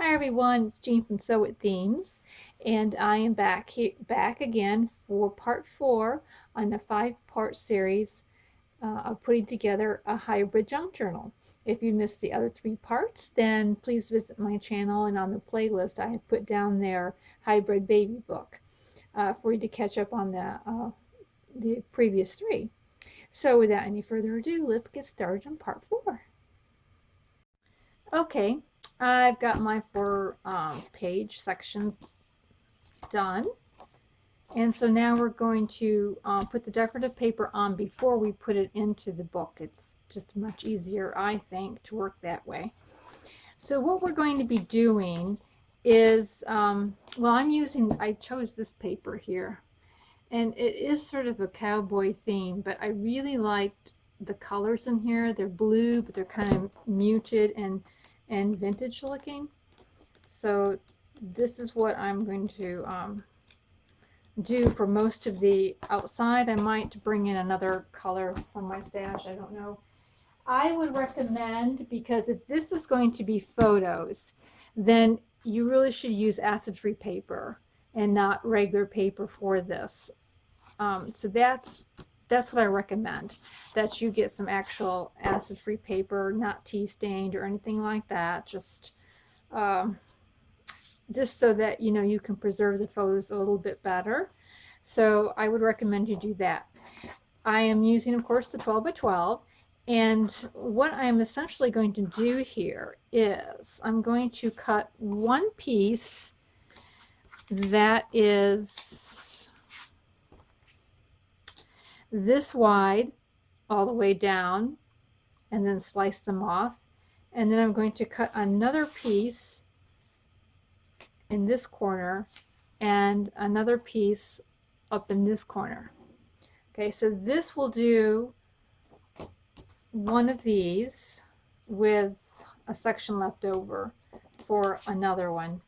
Hi everyone, it's Jean from Sew It Themes, and I am back again for part 4 on the 5-part series of putting together a hybrid junk journal. If you missed the other 3 parts, then please visit my channel, and on the playlist I have put down their hybrid baby book for you to catch up on the previous 3. So without any further ado, let's get started on part 4. Okay, I've got my 4 page sections done. And so now we're going to put the decorative paper on before we put it into the book. It's just much easier, I think, to work that way. So what we're going to be doing is, well, I chose this paper here. And it is sort of a cowboy theme, but I really liked the colors in here. They're blue, but they're kind of muted and vintage looking. So this is what I'm going to do for most of the outside. I might bring in another color from my stash, I don't know. I would recommend, because if this is going to be photos, then you really should use acid-free paper and not regular paper for this. So that's what I recommend, that you get some actual acid-free paper, not tea stained or anything like that, just so that you can preserve the photos a little bit better. So I would recommend you do that. I am using, of course, the 12 by 12, and what I'm essentially going to do here is I'm going to cut one piece that is this wide all the way down, and then slice them off. And then I'm going to cut another piece in this corner and another piece up in this corner. Okay, so this will do one of these with a section left over for another one.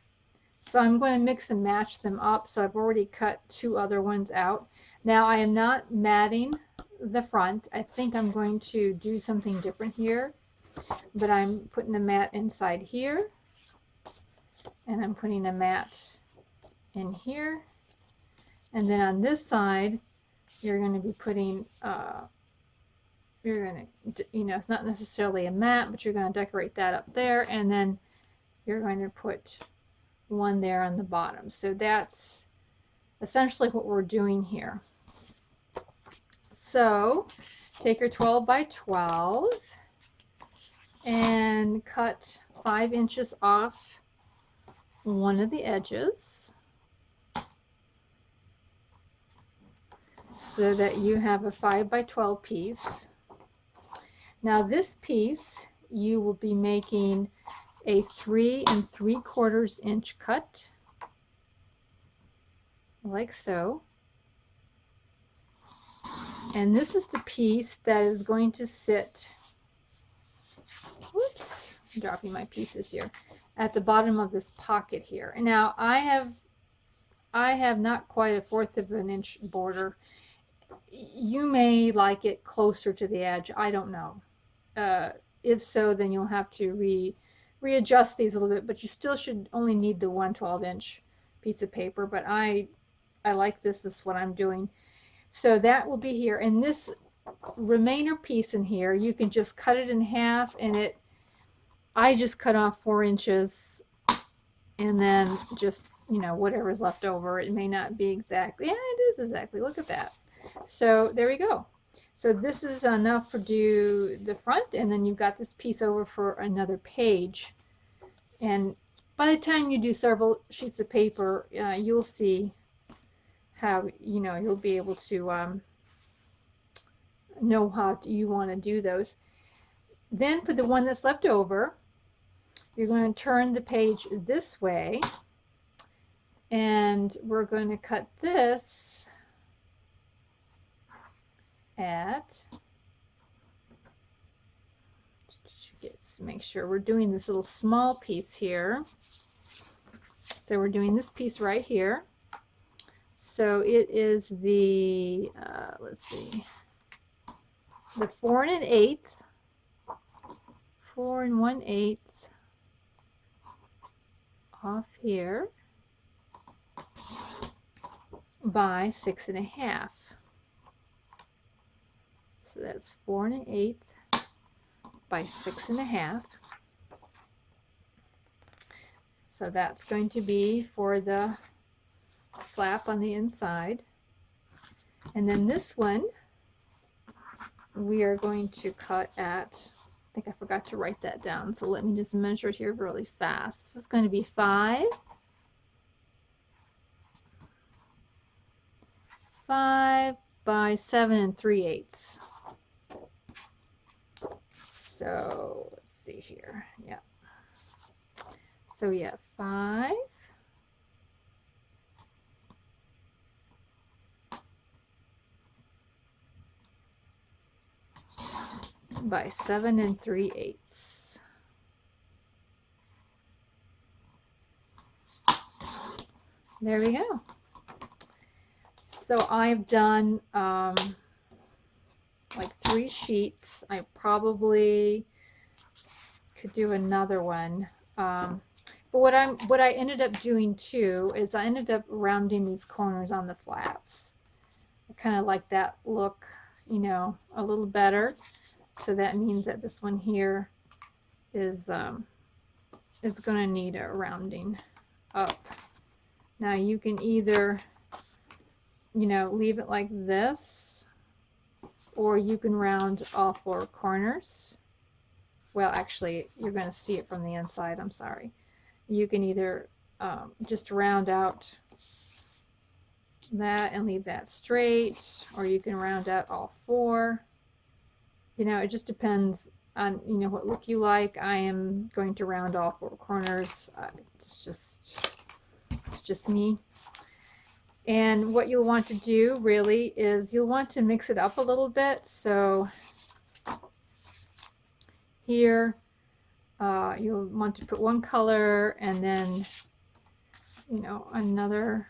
So I'm going to mix and match them up. So I've already cut 2 other ones out. Now I am not matting the front. I think I'm going to do something different here, but I'm putting a mat inside here, and I'm putting a mat in here, and then on this side you're going to be putting you're going to, it's not necessarily a mat, but you're going to decorate that up there, and then you're going to put one there on the bottom. So that's essentially what we're doing here. So take your 12 by 12 and cut 5 inches off one of the edges so that you have a 5 by 12 piece. Now this piece, you will be making a 3 3/4 inch cut, like so. And this is the piece that is going to sit, whoops, I'm dropping my pieces here, at the bottom of this pocket here. And now I have not quite a 1/4 of an inch border. You may like it closer to the edge, I don't know. If so, then you'll have to readjust these a little bit, but you still should only need the 1/12 inch piece of paper. But I like this is what I'm doing. So that will be here, and this remainder piece in here, you can just cut it in half, and I just cut off 4 inches, and then just whatever's left over. It may not be exactly, yeah, it is exactly, look at that. So there we go. So this is enough to do the front, and then you've got this piece over for another page. And by the time you do several sheets of paper, you'll see how you'll be able to know how you want to do those. Then for the one that's left over, you're going to turn the page this way, and we're going to cut this at, make sure we're doing this little small piece here. So we're doing this piece right here. So it is the, let's see, the 4 1/8, 4 1/8 off here by 6.5. So that's 4 1/8 by 6.5. So that's going to be for the flap on the inside. And then this one we are going to cut at, I think I forgot to write that down, so let me just measure it here really fast. This is going to be 5 by 7 3/8. So let's see here. Yeah. So yeah, 5 by 7 3/8. There we go. So I've done like 3 sheets. I probably could do another one. But what I ended up doing too is I ended up rounding these corners on the flaps. I kind of like that look, you know, a little better. So that means that this one here is going to need a rounding up. Now you can either, you know, leave it like this, or you can round all 4 corners. Well, actually, you're going to see it from the inside. I'm sorry. You can either just round out that and leave that straight, or you can round out all 4. You know, it just depends on, you know, what look you like. I am going to round all 4 corners. It's just me. And what you'll want to do really is you'll want to mix it up a little bit. So here you'll want to put one color and then, you know, another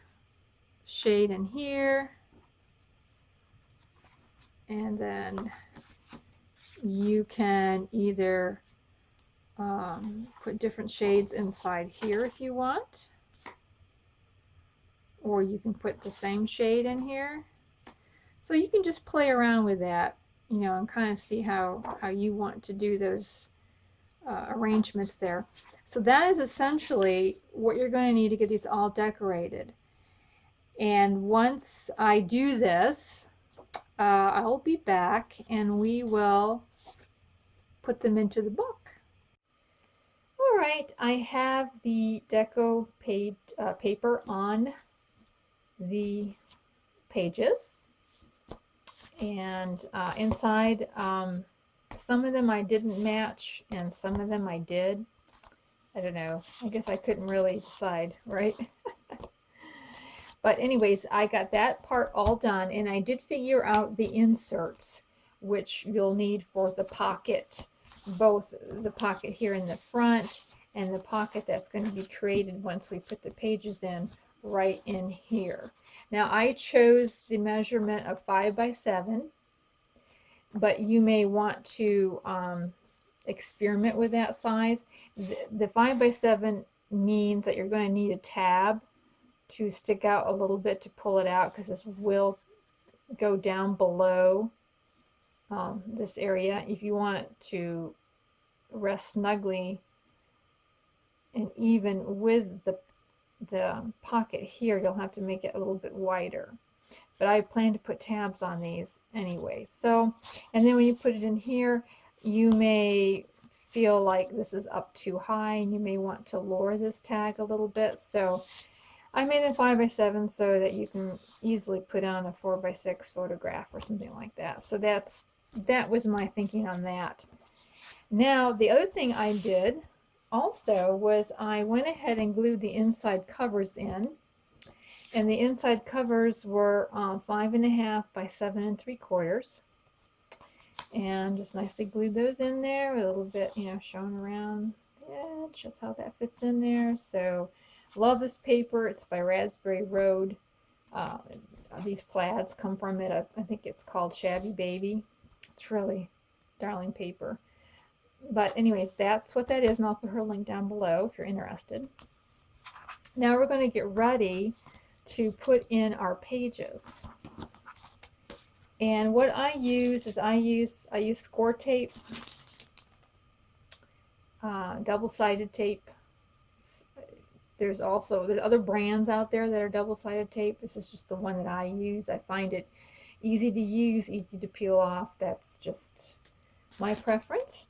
shade in here, and then you can either put different shades inside here if you want, or you can put the same shade in here. So you can just play around with that, you know, and kind of see how you want to do those arrangements there. So that is essentially what you're going to need to get these all decorated. And once I do this, I'll be back and we will put them into the book. All right, I have the deco paper on the pages, and inside some of them I didn't match and some of them I did. I don't know, I guess I couldn't really decide, right? But anyways, I got that part all done, and I did figure out the inserts which you'll need for the pocket, both the pocket here in the front and the pocket that's going to be created once we put the pages in right in here. Now I chose the measurement of 5 by 7, but you may want to experiment with that size. The 5 by 7 means that you're going to need a tab to stick out a little bit to pull it out, because this will go down below this area. If you want it to rest snugly and even with the pocket here, you'll have to make it a little bit wider. But I plan to put tabs on these anyway. So, and then when you put it in here, you may feel like this is up too high and you may want to lower this tag a little bit. So I made it 5 by 7 so that you can easily put on a 4 by 6 photograph or something like that. So that was my thinking on that. Now the other thing I did also was I went ahead and glued the inside covers in, and the inside covers were 5.5 by 7 3/4, and just nicely glued those in there with a little bit, you know, showing around the edge. That's how that fits in there. So love this paper. It's by Raspberry Road. These plaids come from it. I think it's called Shabby Baby. It's really darling paper. But anyways, that's what that is, and I'll put her link down below if you're interested. Now we're going to get ready to put in our pages. And what I use is I use score tape, double-sided tape. There's other brands out there that are double-sided tape. This is just the one that I use. I find it easy to use, easy to peel off. That's just my preference.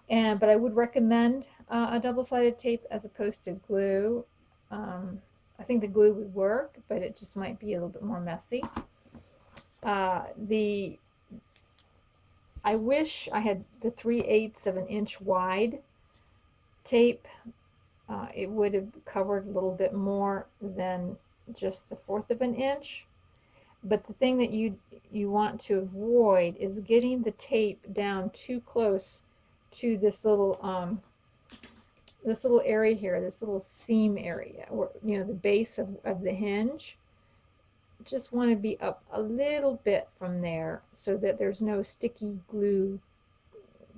But I would recommend a double-sided tape as opposed to glue. I think the glue would work, but it just might be a little bit more messy. I wish I had the 3/8 of an inch wide tape. It would have covered a little bit more than just the 1/4 of an inch. But the thing that you want to avoid is getting the tape down too close to this little area here, this little seam area, or the base of the hinge. Just want to be up a little bit from there so that there's no sticky glue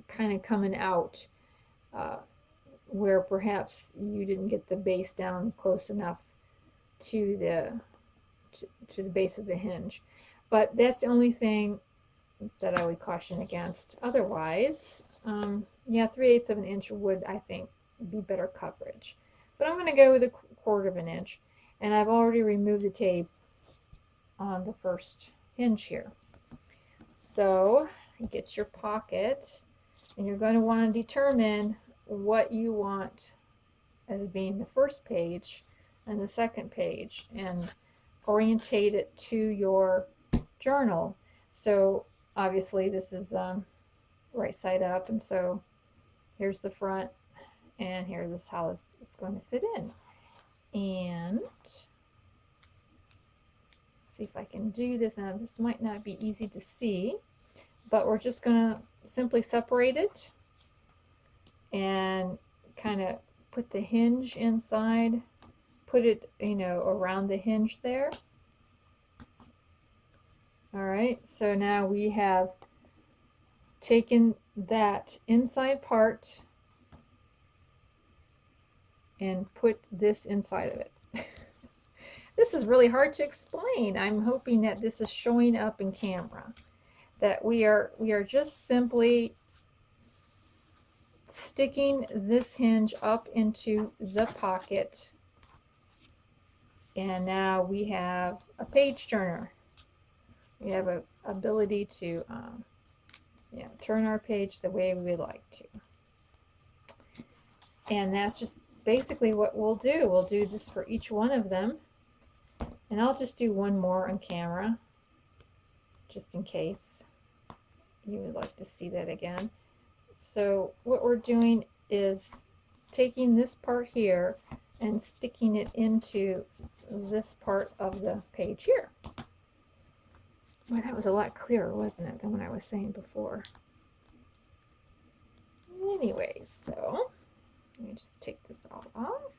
kind of coming out where perhaps you didn't get the base down close enough to the base of the hinge. But that's the only thing that I would caution against. Otherwise, yeah, 3/8 of an inch would, I think, be better coverage. But I'm going to go with a 1/4 of an inch, and I've already removed the tape on the first hinge here. So get your pocket, and you're going to want to determine what you want as being the first page and the second page, and orientate it to your journal. So obviously this is right side up, and so here's the front, and here's how this is going to fit in. And see if I can do this. Now this might not be easy to see, but we're just going to simply separate it and kind of put the hinge inside, put it around the hinge there. All right, so now we have taken that inside part and put this inside of it. This is really hard to explain. I'm hoping that this is showing up in camera, that we are just simply sticking this hinge up into the pocket, and now we have a page turner. We have an ability to turn our page the way we would like to. And that's just basically what we'll do. We'll do this for each one of them. And I'll just do one more on camera, just in case you would like to see that again. So what we're doing is taking this part here and sticking it into this part of the page here. Well, that was a lot clearer, wasn't it, than what I was saying before? Anyways, so let me just take this all off.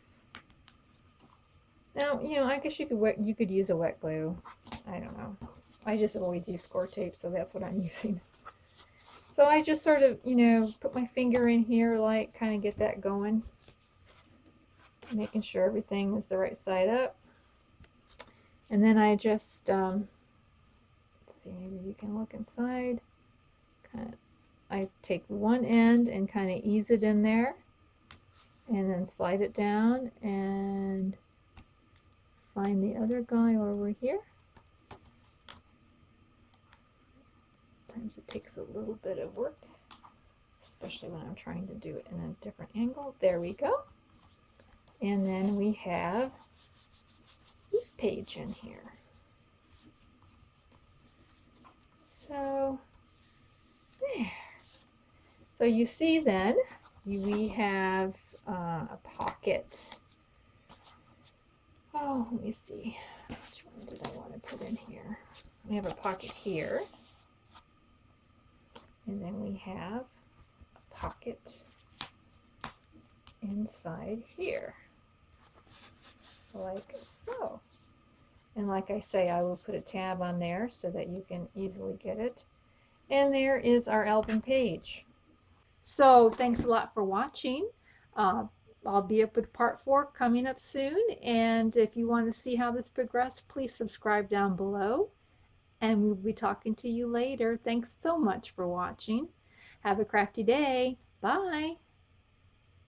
Now, I guess you could use a wet glue. I don't know. I just always use score tape, so that's what I'm using. So I just sort of, put my finger in here, like, kind of get that going. Making sure everything is the right side up. And then I just, let's see, maybe you can look inside. I take one end and kind of ease it in there. And then slide it down and find the other guy over here. Sometimes it takes a little bit of work, especially when I'm trying to do it in a different angle. There we go. And then we have this page in here. So there. So you see then, we have a pocket. Oh, let me see. Which one did I want to put in here? We have a pocket here. And then we have a pocket inside here. Like so. And like I say, I will put a tab on there so that you can easily get it. And there is our album page. So thanks a lot for watching. I'll be up with part 4 coming up soon. And if you want to see how this progressed, please subscribe down below. And we'll be talking to you later. Thanks so much for watching. Have a crafty day. Bye.